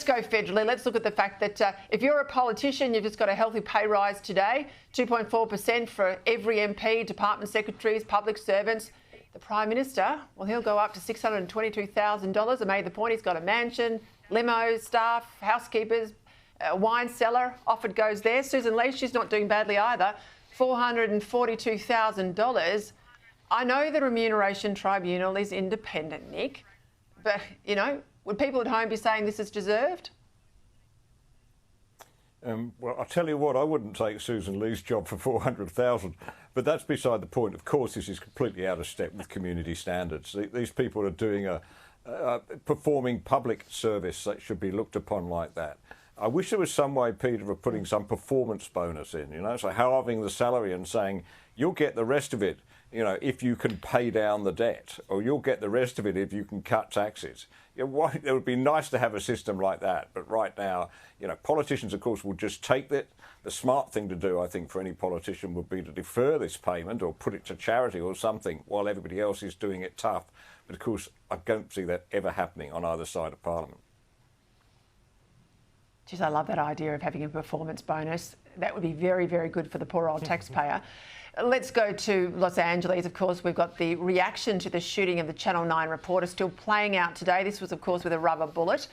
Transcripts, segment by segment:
let's go federally. Let's look at the fact that if you're a politician, you've just got a healthy pay rise today, 2.4% for every MP, department secretaries, public servants. The Prime Minister, well, he'll go up to $622,000. I made the point, he's got a mansion, limos, staff, housekeepers, a wine cellar, off it goes there. Susan Lee, she's not doing badly either, $442,000. I know the Remuneration Tribunal is independent, Nick, but, you know, would people at home be saying this is deserved? Well, I'll tell you what, I wouldn't take Susan Lee's job for $400,000, but that's beside the point. Of course, this is completely out of step with community standards. These people are doing performing public service that should be looked upon like that. I wish there was some way, Peter, of putting some performance bonus in, you know, so halving the salary and saying, you'll get the rest of it, you know, if you can pay down the debt, or you'll get the rest of it if you can cut taxes. You know, it would be nice to have a system like that, but right now, you know, politicians, of course, will just take it. The smart thing to do, I think, for any politician would be to defer this payment or put it to charity or something while everybody else is doing it tough. But, of course, I don't see that ever happening on either side of Parliament. Geez, I love that idea of having a performance bonus. That would be very, very good for the poor old taxpayer. Let's go to Los Angeles. Of course, we've got the reaction to the shooting of the Channel 9 reporter still playing out today. This was, of course, with a rubber bullet.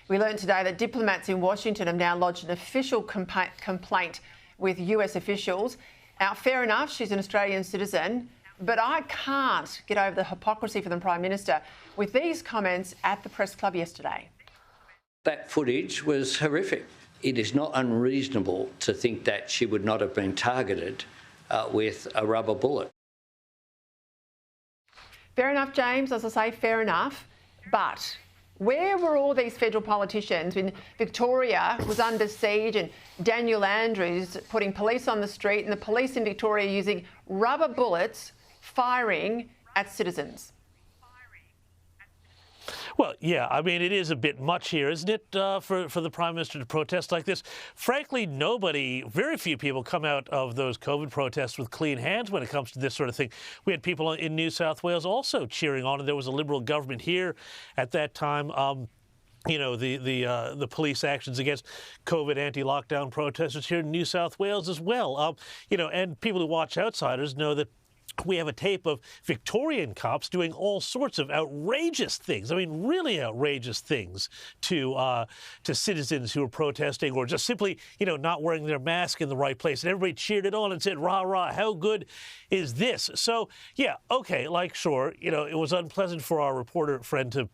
We learned today that diplomats in Washington have now lodged an official complaint with US officials. Now, fair enough, she's an Australian citizen, but I can't get over the hypocrisy for the Prime Minister with these comments at the press club yesterday. That footage was horrific. It is not unreasonable to think that she would not have been targeted with a rubber bullet. Fair enough, James, as I say, fair enough. But where were all these federal politicians when Victoria was under siege and Daniel Andrews putting police on the street and the police in Victoria using rubber bullets firing at citizens? Well, yeah, I mean, it is a bit much here, isn't it, for the Prime Minister to protest like this? Frankly, very few people come out of those COVID protests with clean hands when it comes to this sort of thing. We had people in New South Wales also cheering on, and there was a Liberal government here at that time. You know, the police actions against COVID anti-lockdown protesters here in New South Wales as well. You know, and people who watch Outsiders know that we have a tape of Victorian cops doing all sorts of outrageous things. I mean, really outrageous things to citizens who are protesting or just simply, you know, not wearing their mask in the right place. And everybody cheered it on and said, rah, rah, how good is this? So, yeah, okay, like, sure, you know, it was unpleasant for our reporter friend to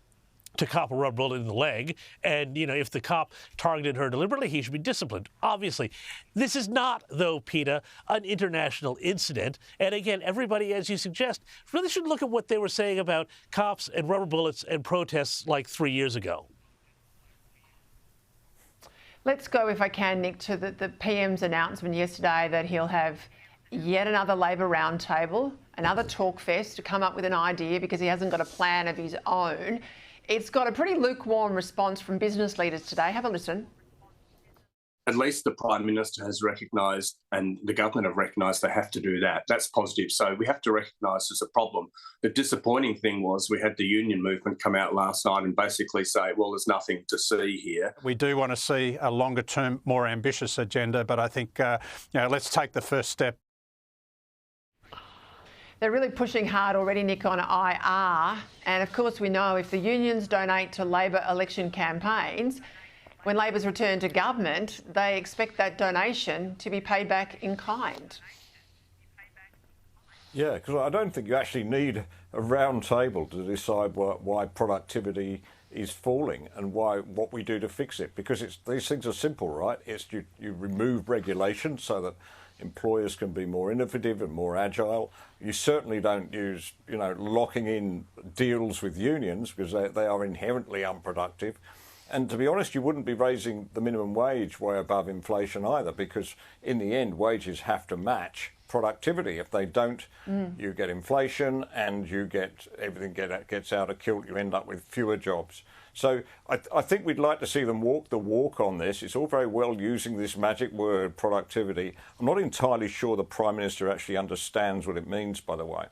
cop a rubber bullet in the leg. And, you know, if the cop targeted her deliberately, he should be disciplined, obviously. This is not, though, Peta, an international incident. And again, everybody, as you suggest, really should look at what they were saying about cops and rubber bullets and protests like 3 years ago. Let's go, if I can, Nick, to the PM's announcement yesterday that he'll have yet another Labor roundtable, another talk fest to come up with an idea because he hasn't got a plan of his own. It's got a pretty lukewarm response from business leaders today. Have a listen. At least the Prime Minister has recognised and the government have recognised they have to do that. That's positive. So we have to recognise there's a problem. The disappointing thing was we had the union movement come out last night and basically say, well, there's nothing to see here. We do want to see a longer term, more ambitious agenda, but I think, you know, let's take the first step. They're really pushing hard already, Nick, on IR. And of course, we know if the unions donate to Labor election campaigns, when Labor's return to government, they expect that donation to be paid back in kind. Yeah, because I don't think you actually need a round table to decide why productivity is falling and what we do to fix it. Because these things are simple, right? It's you remove regulation so that employers can be more innovative and more agile. You certainly don't use, you know, locking in deals with unions because they are inherently unproductive. And to be honest, you wouldn't be raising the minimum wage way above inflation either, because in the end, wages have to match productivity. If they don't, you get inflation and you get everything gets out of kilt. You end up with fewer jobs. So I think we'd like to see them walk the walk on this. It's all very well using this magic word, productivity. I'm not entirely sure the Prime Minister actually understands what it means, by the way.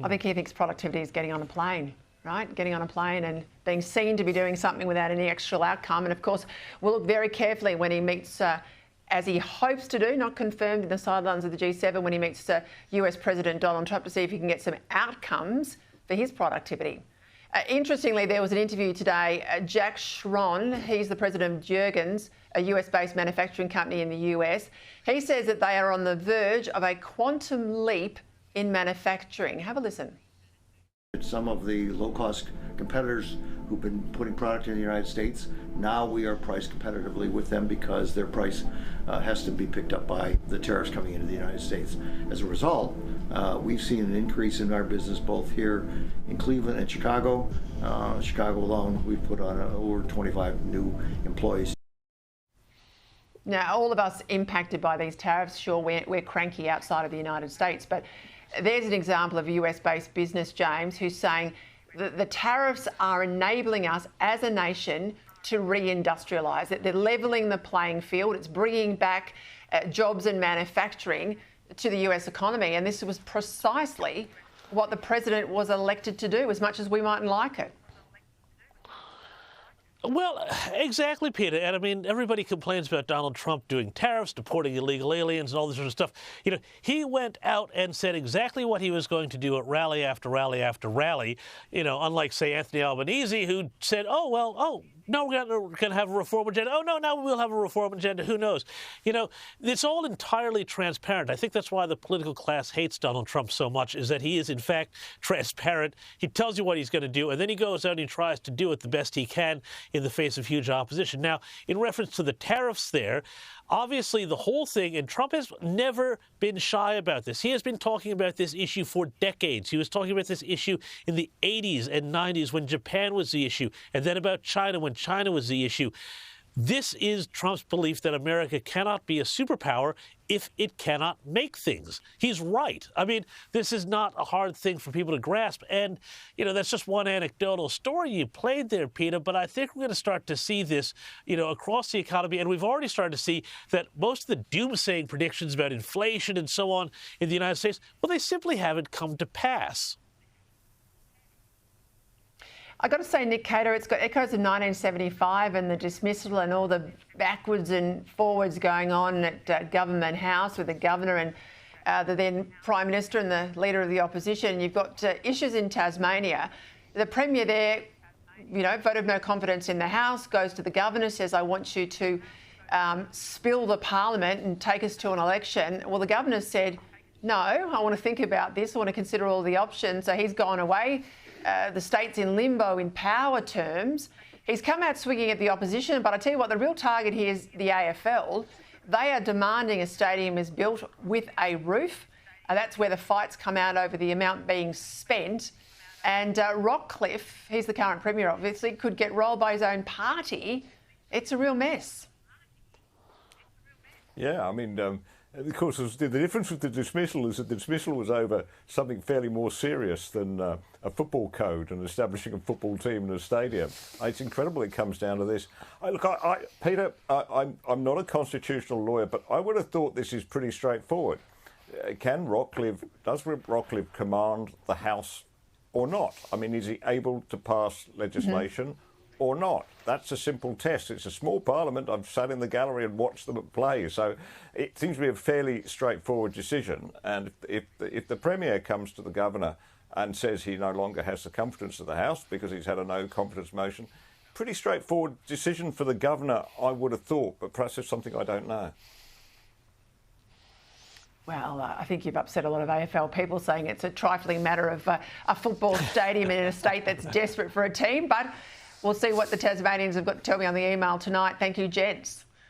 I think he thinks productivity is getting on a plane. right? Getting on a plane and being seen to be doing something without any actual outcome. And of course, we'll look very carefully when he meets, as he hopes to do, not confirmed in the sidelines of the G7, when he meets US President Donald Trump, to see if he can get some outcomes for his productivity. Interestingly, there was an interview today. Jack Schron, he's the president of Juergens, a US-based manufacturing company in the US. He says that they are on the verge of a quantum leap in manufacturing. Have a listen. Some of the low-cost competitors who've been putting product in the United States, now we are priced competitively with them because their price has to be picked up by the tariffs coming into the United States. As a result, we've seen an increase in our business both here in Cleveland and Chicago. Chicago alone, we've put on over 25 new employees. Now, all of us impacted by these tariffs, sure, we're cranky outside of the United States, but there's an example of a US-based business, James, who's saying that the tariffs are enabling us as a nation to re-industrialise, that they're levelling the playing field. It's bringing back jobs and manufacturing to the US economy. And this was precisely what the president was elected to do, as much as we mightn't like it. Well, exactly, Peter. And I mean, everybody complains about Donald Trump doing tariffs, deporting illegal aliens and all this sort of stuff. You know, he went out and said exactly what he was going to do at rally after rally after rally, you know, unlike, say, Anthony Albanese, who said, no, we're going to have a reform agenda. Oh, no, now we'll have a reform agenda. Who knows? You know, it's all entirely transparent. I think that's why the political class hates Donald Trump so much, is that he is, in fact, transparent. He tells you what he's going to do, and then he goes out and he tries to do it the best he can in the face of huge opposition. Now, in reference to the tariffs there, obviously the whole thing, and Trump has never been shy about this. He has been talking about this issue for decades. He was talking about this issue in the 80s and 90s when Japan was the issue, and then about China when China was the issue. This is Trump's belief that America cannot be a superpower if it cannot make things. He's right. I mean, this is not a hard thing for people to grasp. And, you know, that's just one anecdotal story you played there, Peter. But I think we're going to start to see this, you know, across the economy. And we've already started to see that most of the doomsaying predictions about inflation and so on in the United States, well, they simply haven't come to pass. I got to say, Nick Cater, it's got echoes of 1975 and the dismissal and all the backwards and forwards going on at Government House with the governor and the then Prime Minister and the Leader of the Opposition. You've got issues in Tasmania. The Premier there, you know, vote of no confidence in the House, goes to the governor, says, I want you to spill the Parliament and take us to an election. Well, the governor said, no, I want to think about this. I want to consider all the options. So he's gone away. The state's in limbo in power terms. He's come out swinging at the opposition, but I tell you what, the real target here is the AFL. They are demanding a stadium is built with a roof. That's where the fights come out over the amount being spent. And Rockcliffe, he's the current Premier, obviously, could get rolled by his own party. It's a real mess. Yeah, I mean, of course, the difference with the dismissal is that the dismissal was over something fairly more serious than a football code and establishing a football team in a stadium. It's incredible it comes down to this. Peter, I'm not a constitutional lawyer, but I would have thought this is pretty straightforward. Does Rockcliffe command the House or not? I mean, is he able to pass legislation or not? That's a simple test. It's a small parliament. I've sat in the gallery and watched them at play. So it seems to be a fairly straightforward decision. And if the Premier comes to the governor and says he no longer has the confidence of the House because he's had a no confidence motion, pretty straightforward decision for the governor, I would have thought, but perhaps it's something I don't know. Well, I think you've upset a lot of AFL people saying it's a trifling matter of a football stadium in a state that's desperate for a team, but we'll see what the Tasmanians have got to tell me on the email tonight. Thank you, gents.